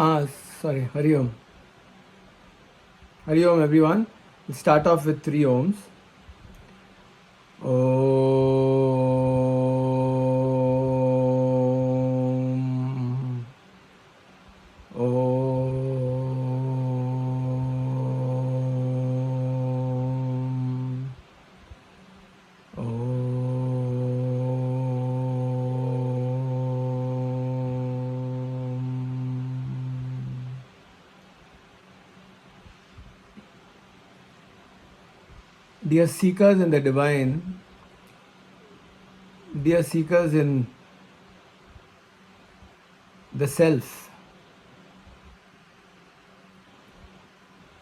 Ah, sorry, Hari Om. Hari Om, everyone. We'll start off with 3 Oms. Om. Om. Dear seekers in the divine, dear seekers in the self,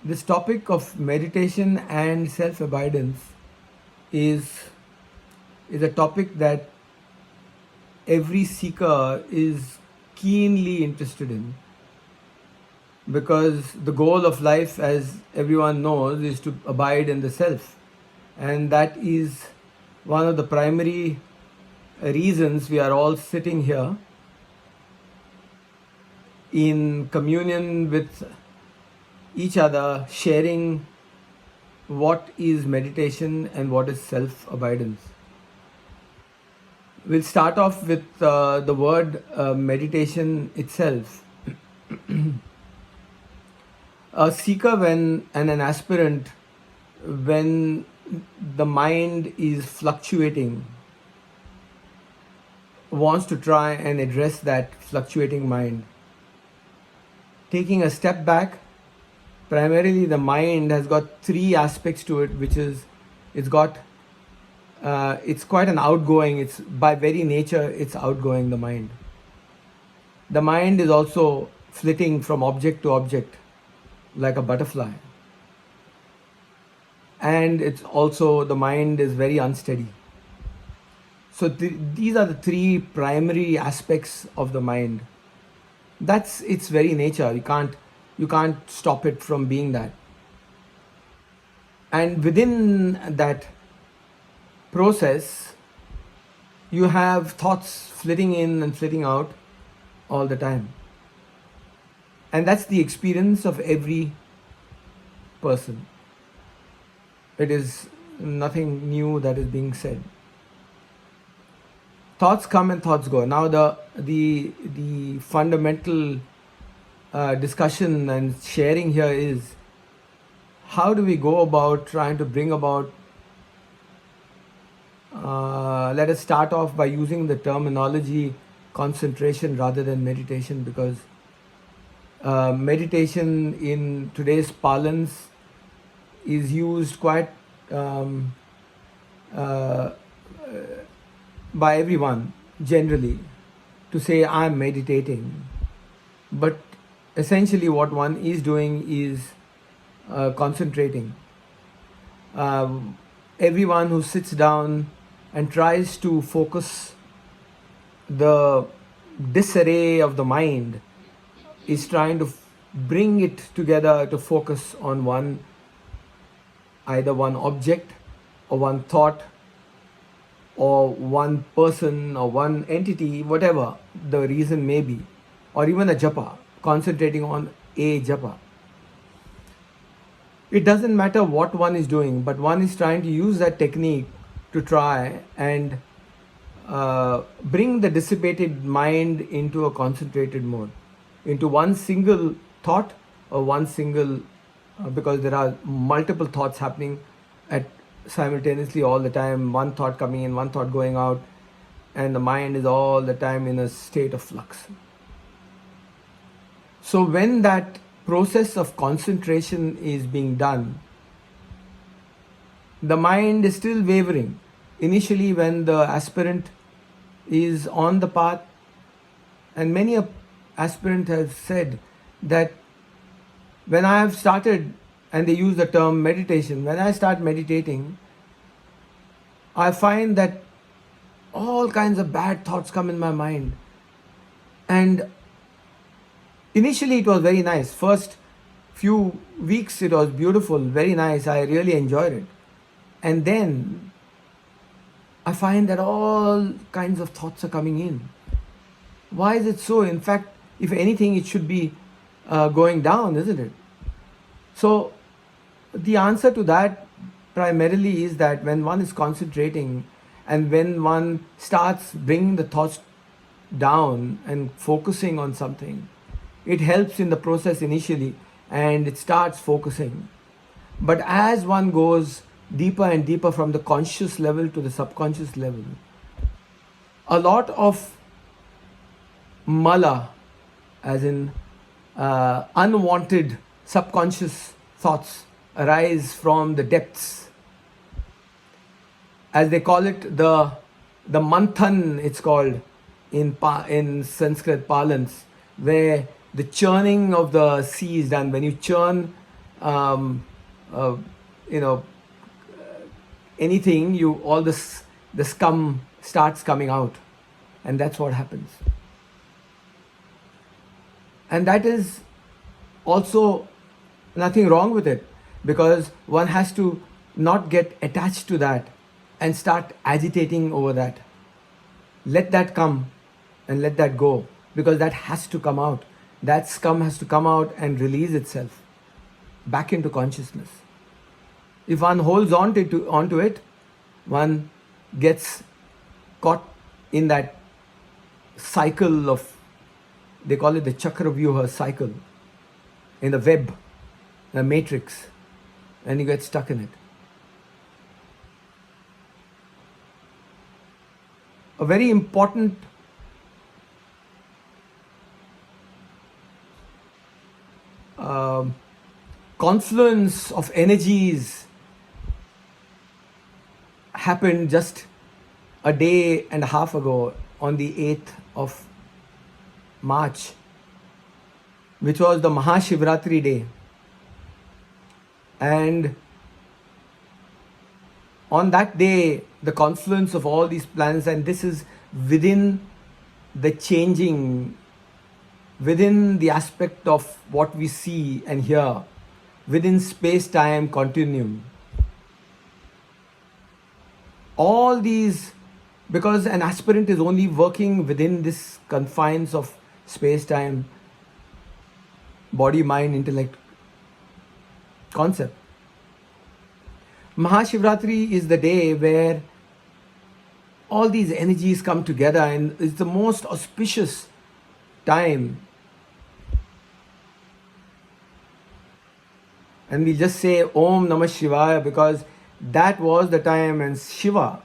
this topic of meditation and self-abidance is a topic that every seeker is keenly interested in, because the goal of life, as everyone knows, is to abide in the self. And that is one of the primary reasons we are all sitting here in communion with each other, sharing what is meditation and what is self-abidance. We'll start off with the word meditation itself. A seeker and an aspirant, when the mind is fluctuating, wants to try and address that fluctuating mind. Taking a step back, primarily the mind has got 3 aspects to it, which is it's quite an outgoing, it's by very nature, it's outgoing, the mind. The mind is also flitting from object to object like a butterfly. And it's also, the mind is very unsteady. So these are the 3 primary aspects of the mind. That's its very nature. You can't stop it from being that. And within that process, you have thoughts flitting in and flitting out all the time. And that's the experience of every person. It is nothing new that is being said. Thoughts come and thoughts go. Now the fundamental discussion and sharing here is, how do we go about trying to bring about, let us start off by using the terminology concentration rather than meditation, because meditation in today's parlance is used quite by everyone generally to say, I'm meditating. But essentially what one is doing is concentrating. Everyone who sits down and tries to focus the disarray of the mind is trying to bring it together to focus on either one object or one thought or one person or one entity, whatever the reason may be, or even a japa, concentrating on a japa. It doesn't matter what one is doing, but one is trying to use that technique to try and bring the dissipated mind into a concentrated mode, into one single thought or one single, because there are multiple thoughts happening at simultaneously all the time, one thought coming in, one thought going out, and the mind is all the time in a state of flux. So when that process of concentration is being done, the mind is still wavering. Initially, when the aspirant is on the path, and many a aspirant has said that when I have started, and they use the term meditation, when I start meditating, I find that all kinds of bad thoughts come in my mind. And initially it was very nice. First few weeks it was beautiful, very nice. I really enjoyed it. And then I find that all kinds of thoughts are coming in. Why is it so? In fact, if anything, it should be going down, isn't it? So the answer to that primarily is that when one is concentrating and when one starts bringing the thoughts down and focusing on something, it helps in the process initially and it starts focusing. But as one goes deeper and deeper from the conscious level to the subconscious level, a lot of mala, as in unwanted subconscious thoughts, arise from the depths. As they call it, the manthan, it's called in Sanskrit parlance, where the churning of the sea is done. When you churn, you know, anything, all this the scum starts coming out, and that's what happens. And that is also nothing wrong with it, because one has to not get attached to that and start agitating over that. Let that come and let that go, because that has to come out. That scum has to come out and release itself back into consciousness. If one holds onto it, one gets caught in that cycle of, they call it the Chakravyuha cycle, in the web, the matrix, and you get stuck in it. A very important confluence of energies happened just a day and a half ago on the 8th of March, which was the Mahashivratri day. And on that day, the confluence of all these planets, and this is within the changing, within the aspect of what we see and hear, within space-time continuum. All these, because an aspirant is only working within this confines of space-time, body, mind, intellect concept. Mahashivratri is the day where all these energies come together, and it's the most auspicious time. And we just say Om Namah Shivaya because that was the time. And Shiva,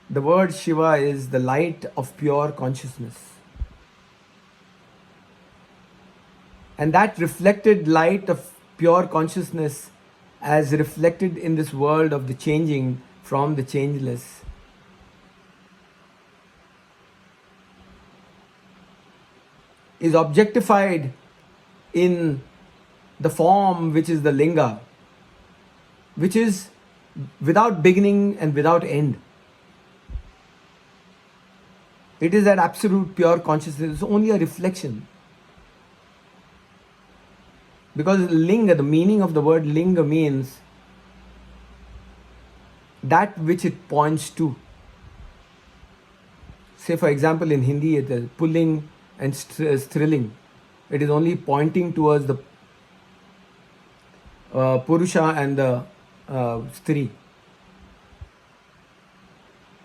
the word Shiva is the light of pure consciousness. And that reflected light of pure consciousness, as reflected in this world of the changing from the changeless, is objectified in the form which is the linga, which is without beginning and without end. It is that absolute pure consciousness. It's only a reflection. Because linga, the meaning of the word linga means that which it points to. Say for example in Hindi it is pulling and strilling. It is only pointing towards the Purusha and the Stri.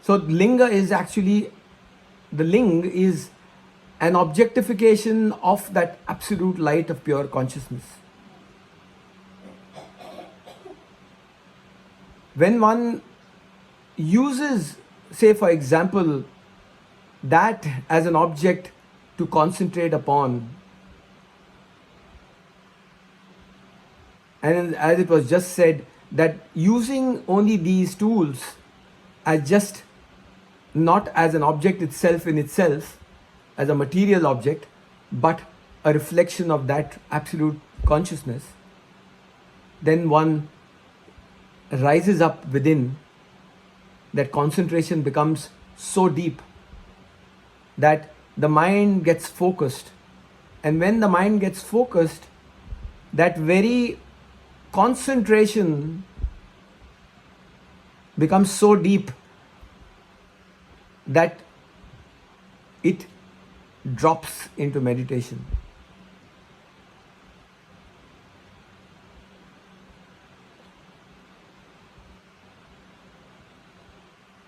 So linga is actually, the ling is an objectification of that absolute light of pure consciousness. When one uses, say for example, that as an object to concentrate upon, and as it was just said, that using only these tools as just not as an object itself in itself, as a material object, but a reflection of that absolute consciousness, then one rises up within. That concentration becomes so deep that the mind gets focused. And when the mind gets focused, that very concentration becomes so deep that it drops into meditation.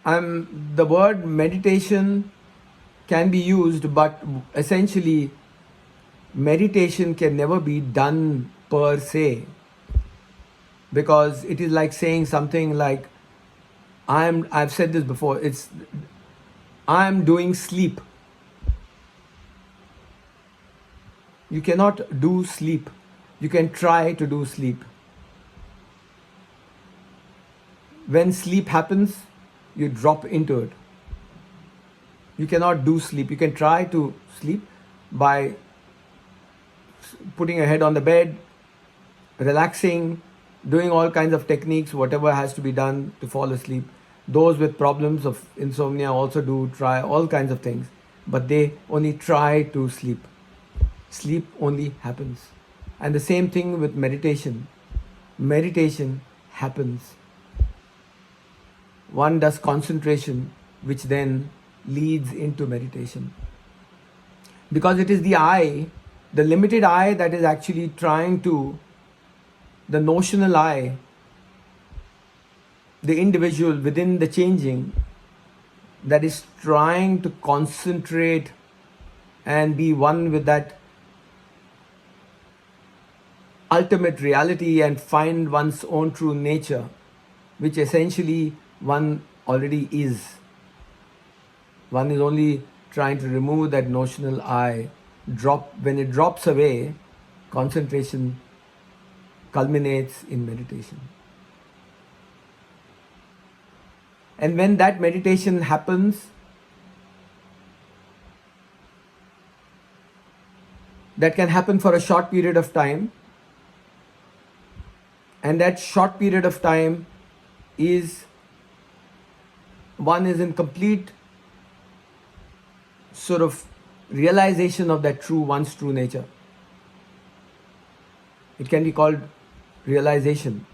the word meditation can be used, but essentially meditation can never be done per se, because it is like saying something like, I've said this before, I'm doing sleep. You cannot do sleep. You can try to do sleep. When sleep happens, you drop into it. You cannot do sleep. You can try to sleep by putting your head on the bed, relaxing, doing all kinds of techniques, whatever has to be done to fall asleep. Those with problems of insomnia also do try all kinds of things, but they only try to sleep. Sleep only happens. And the same thing with meditation. Meditation happens. One does concentration, which then leads into meditation. Because it is the I, the limited I, that is actually trying to, the notional I, the individual within the changing, that is trying to concentrate and be one with that ultimate reality and find one's own true nature, which essentially one already is. One is only trying to remove that notional I. When it drops away, concentration culminates in meditation. And when that meditation happens, that can happen for a short period of time, and that short period of time is, one is in complete sort of realization of that one's true nature. It can be called realization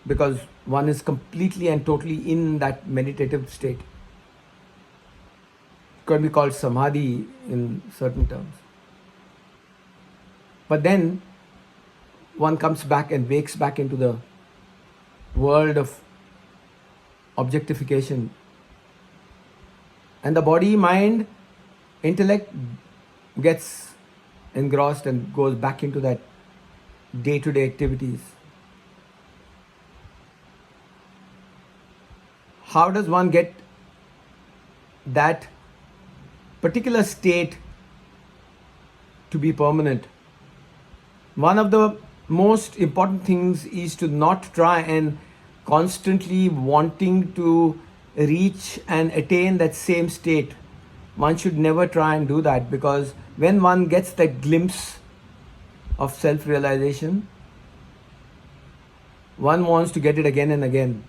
because one is completely and totally in that meditative state. It can be called samadhi in certain terms. But then one comes back and wakes back into the world of objectification. And the body, mind, intellect gets engrossed and goes back into that day-to-day activities. How does one get that particular state to be permanent? One of the most important things is to not try and constantly wanting to reach and attain that same state. One should never try and do that, because when one gets that glimpse of self-realization, one wants to get it again and again.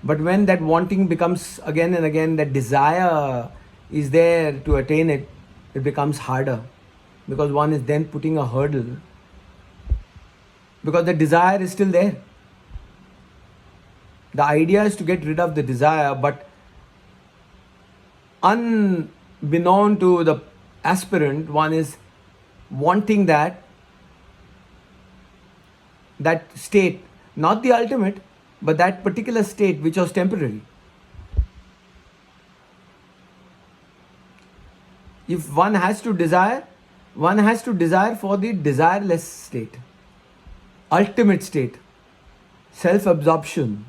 But when that wanting becomes again and again, that desire is there to attain it, it becomes harder, because one is then putting a hurdle, because the desire is still there. The idea is to get rid of the desire, but unbeknown to the aspirant, one is wanting that state, not the ultimate, but that particular state which was temporary. If one has to desire for the desireless state, ultimate state, self-absorption,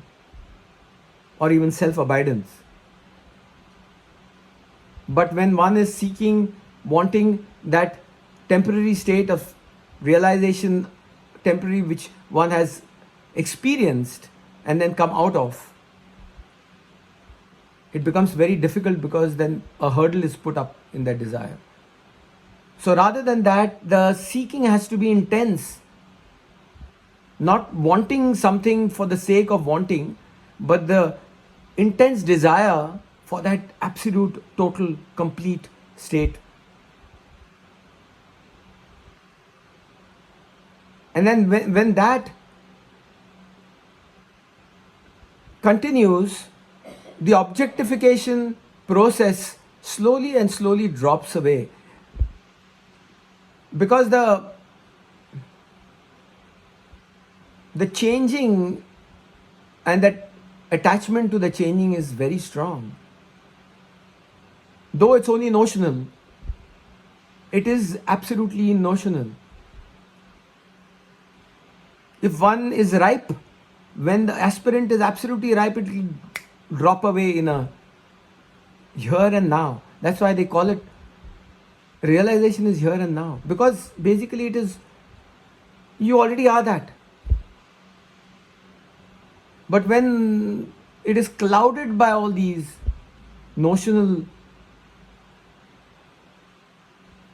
or even self-abidance. But when one is wanting that temporary state of realization, temporary, which one has experienced and then come out of, it becomes very difficult, because then a hurdle is put up in that desire. So rather than that, the seeking has to be intense. Not wanting something for the sake of wanting, but the intense desire for that absolute, total, complete state. And then when that continues, the objectification process slowly and slowly drops away, because the changing and that attachment to the changing is very strong. Though it's only notional, it is absolutely notional. If one is ripe, when the aspirant is absolutely ripe, it will drop away in a here and now. That's why they call it realization is here and now. Because basically it is, you already are that. But when it is clouded by all these notional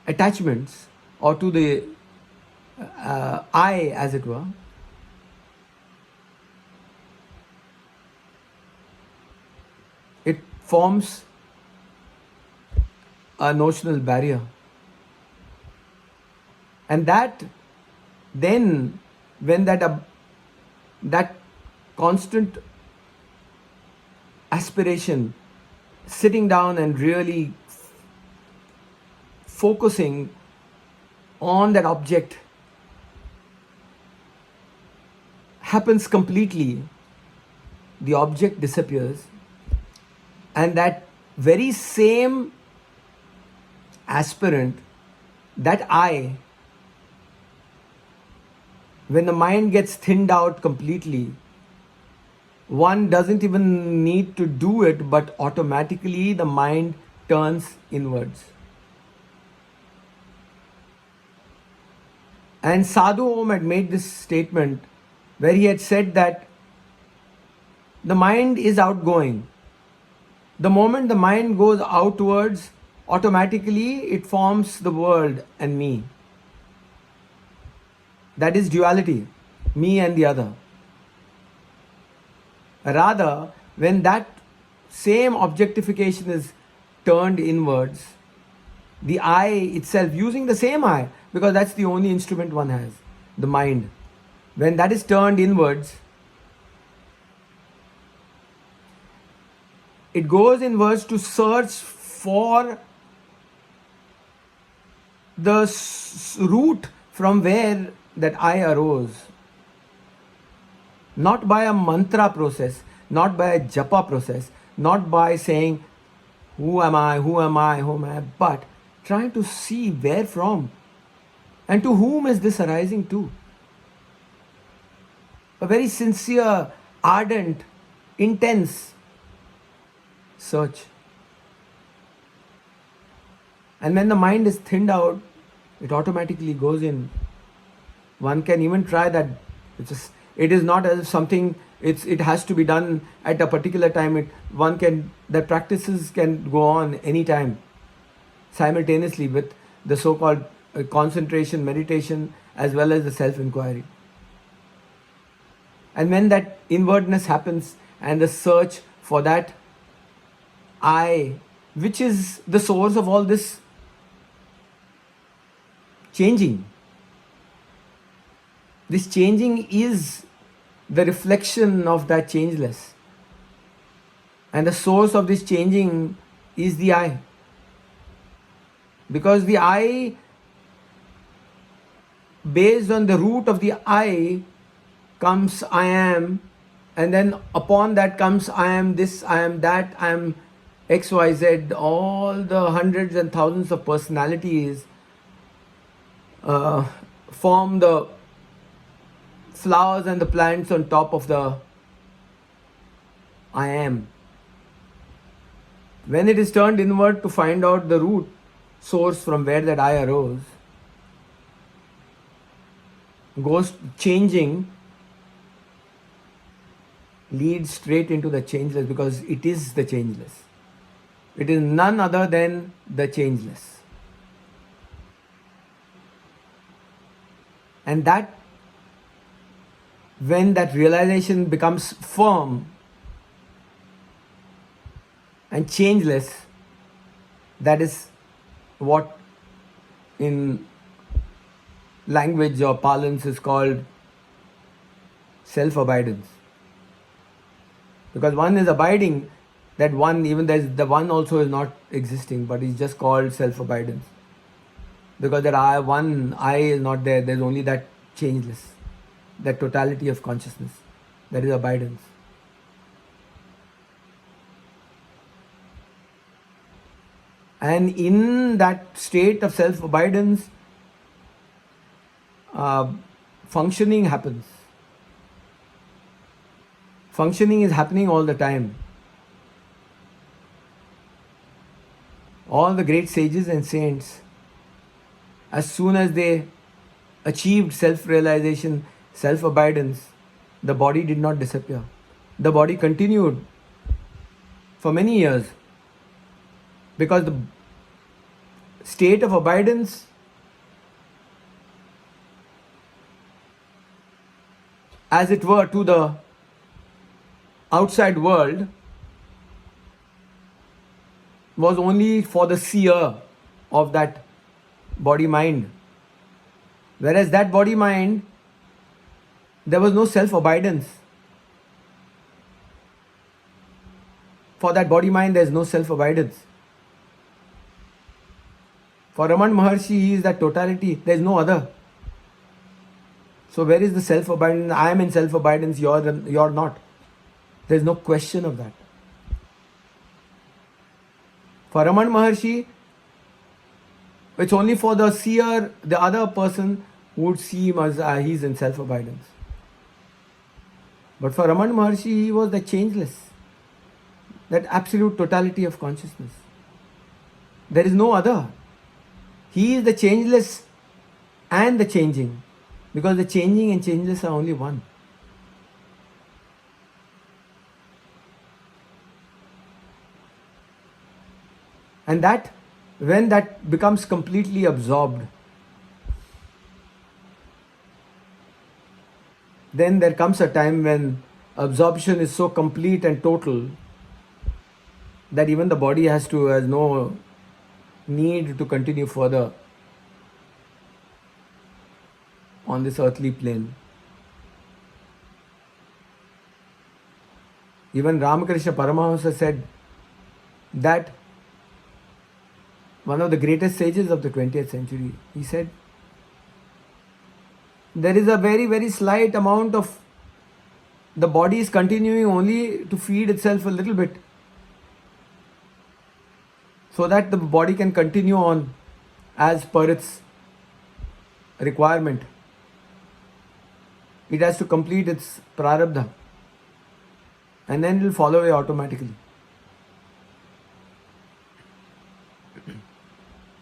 attachments, or to the I, as it were, it forms a notional barrier. And that then, when that constant aspiration, sitting down and really focusing on that object happens completely, the object disappears, and that very same aspirant, that I, when the mind gets thinned out completely, one doesn't even need to do it, but automatically the mind turns inwards. And Sadhu Om had made this statement where he had said that the mind is outgoing. The moment the mind goes outwards, automatically it forms the world and me. That is duality, me and the other. Rather, when that same objectification is turned inwards, the I itself, using the same I, because that's the only instrument one has, the mind, when that is turned inwards, it goes inwards to search for the root from where that I arose. Not by a mantra process, not by a japa process, not by saying, who am I, who am I, who am I, but trying to see where from and to whom is this arising to. A very sincere, ardent, intense search. And when the mind is thinned out, it automatically goes in. One can even try that. It is not as something, it has to be done at a particular time. The practices can go on any time, simultaneously with the so-called concentration, meditation, as well as the self-inquiry. And when that inwardness happens and the search for that I, which is the source of all this changing. This changing is the reflection of that changeless. And the source of this changing is the I. Because the I, based on the root of the I, comes I am, and then upon that comes I am this, I am that, I am XYZ, all the hundreds and thousands of personalities form the flowers and the plants on top of the I am. When it is turned inward to find out the root source from where that I arose, goes changing, leads straight into the changeless, because it is the changeless. It is none other than the changeless. And that, when that realization becomes firm and changeless, that is what in language or parlance is called self-abidance. Because one is abiding, that one, even the one also is not existing, but it's just called self-abidance. Because that I is not there, there's only that changeless, that totality of consciousness, that is abidance. And in that state of self-abidance, functioning happens. Functioning is happening all the time. All the great sages and saints, as soon as they achieved self-realization, self-abidance, the body did not disappear. The body continued for many years, because the state of abidance as it were to the outside world was only for the seer of that body mind. Whereas that body mind, there was no self-abidance. For that body mind, there is no self-abidance. For Ramana Maharshi, he is that totality, there is no other. So where is the self-abidance? I am in self-abidance, you're not. There is no question of that. For Ramana Maharshi, it's only for the seer, the other person who would see him as he's in self-abidance. But for Ramana Maharshi, he was the changeless, that absolute totality of consciousness. There is no other. He is the changeless and the changing, because the changing and changeless are only one. And that, when that becomes completely absorbed, then there comes a time when absorption is so complete and total that even the body has no need to continue further on this earthly plane. Even Ramakrishna Paramahamsa said that, one of the greatest sages of the 20th century, he said, there is a very, very slight amount of the body is continuing only to feed itself a little bit, so that the body can continue on as per its requirement. It has to complete its prarabdha, and then it will fall away automatically.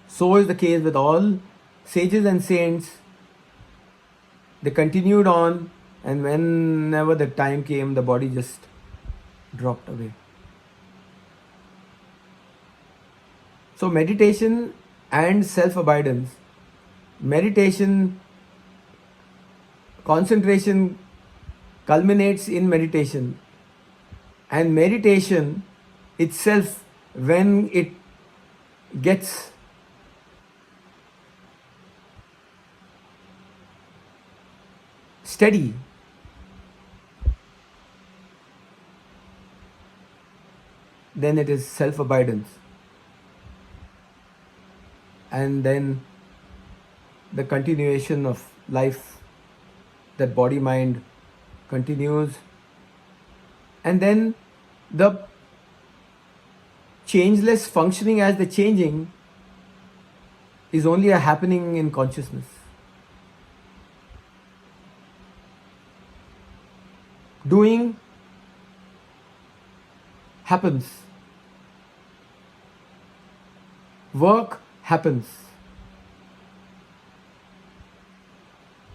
So is the case with all sages and saints. They continued on, and whenever the time came, the body just dropped away. So meditation and self-abidance, meditation, concentration culminates in meditation, and meditation itself, when it gets steady, then it is self-abidance. And then the continuation of life, that body-mind continues. And then the changeless functioning as the changing is only a happening in consciousness. Doing happens. Work happens.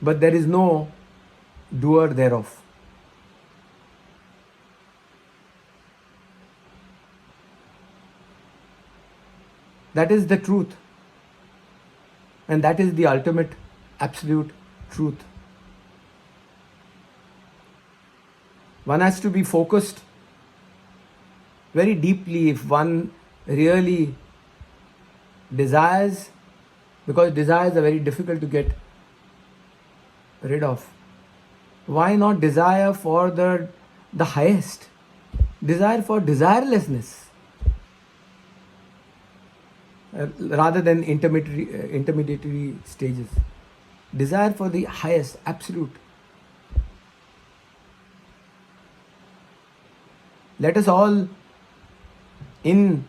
But there is no doer thereof. That is the truth. And that is the ultimate, absolute truth. One has to be focused very deeply if one really desires, because desires are very difficult to get rid of. Why not desire for the highest? Desire for desirelessness rather than intermediary stages. Desire for the highest, absolute. Let us all, in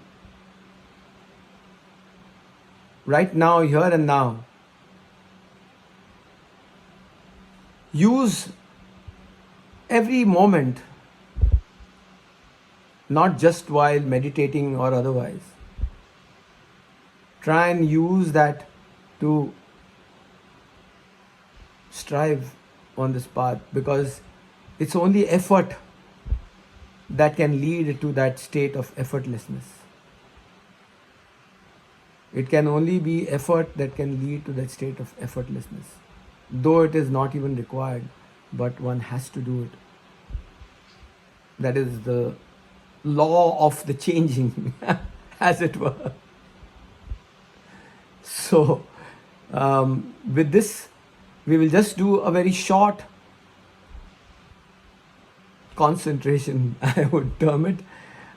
right now, here and now. Use every moment, not just while meditating or otherwise. Try and use that to strive on this path, because it's only effort that can lead to that state of effortlessness. It can only be effort that can lead to that state of effortlessness, though it is not even required, but one has to do it. That is the law of the changing, as it were. So, with this, we will just do a very short concentration, I would term it.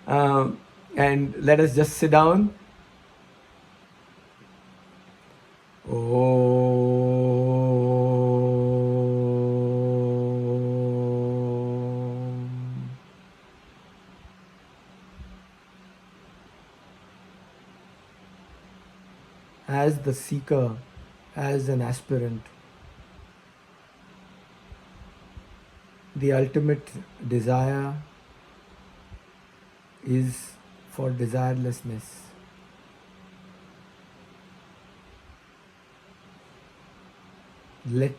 And let us just sit down. As the seeker, as an aspirant, the ultimate desire is for desirelessness. Let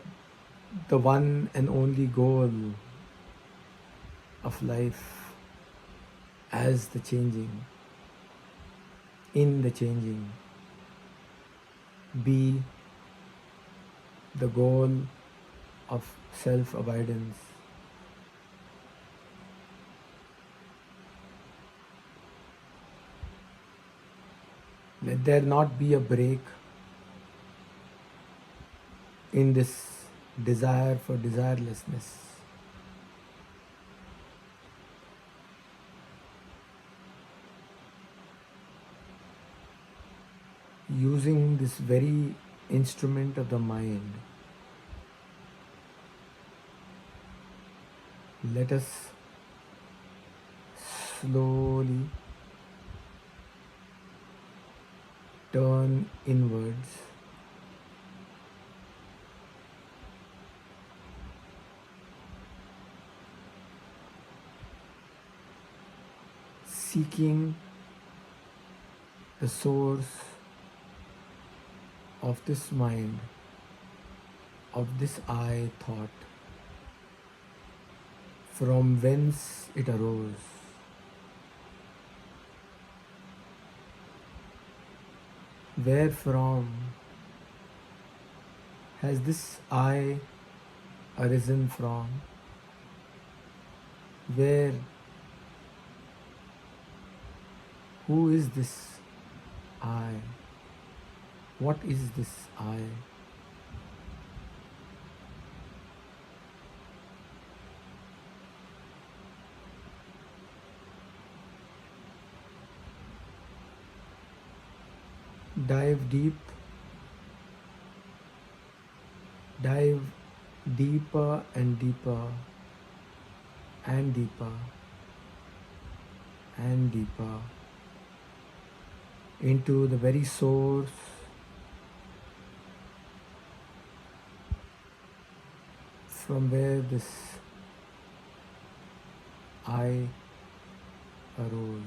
the one and only goal of life as the changing, in the changing, be the goal of self-abidance. Let there not be a break in this desire for desirelessness. Using this very instrument of the mind, let us slowly turn inwards, seeking the source of this mind, of this I thought, from whence it arose. Where from has this I arisen from? Where? Who is this I? What is this I? Dive deep, dive deeper and deeper and deeper and deeper into the very source from where this I arose.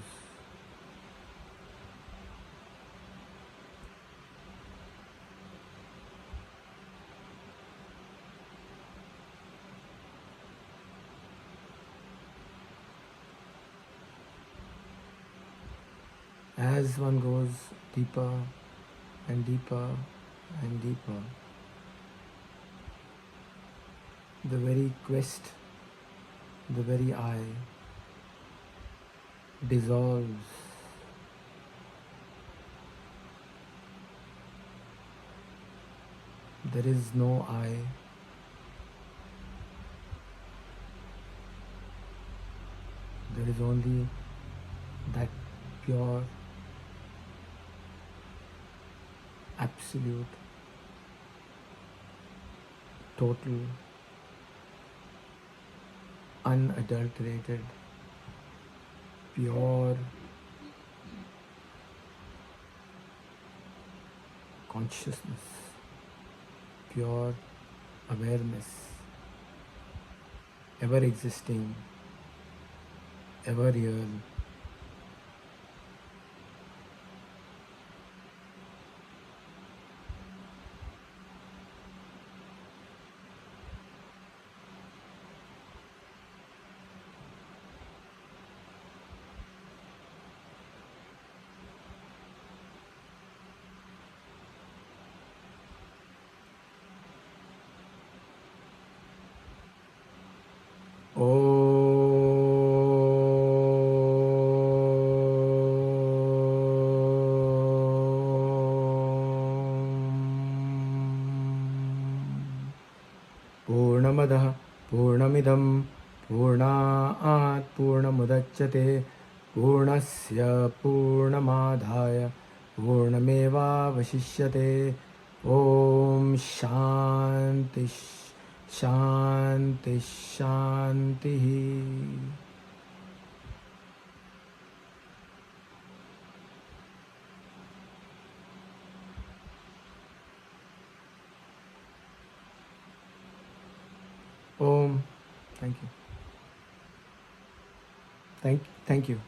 As one goes deeper and deeper and deeper, the very quest, the very I dissolves. There is no I. There is only that pure, absolute, total, unadulterated, pure, consciousness, pure awareness, ever existing, ever real. पूर्णमदः पूर्णमिदं पूर्णात् पूर्णमुदच्यते पूर्णस्य पूर्णमादाय पूर्णमेवावशिष्यते ॐ शान्ति शान्ति शान्तिः. Om. Thank you. Thank you.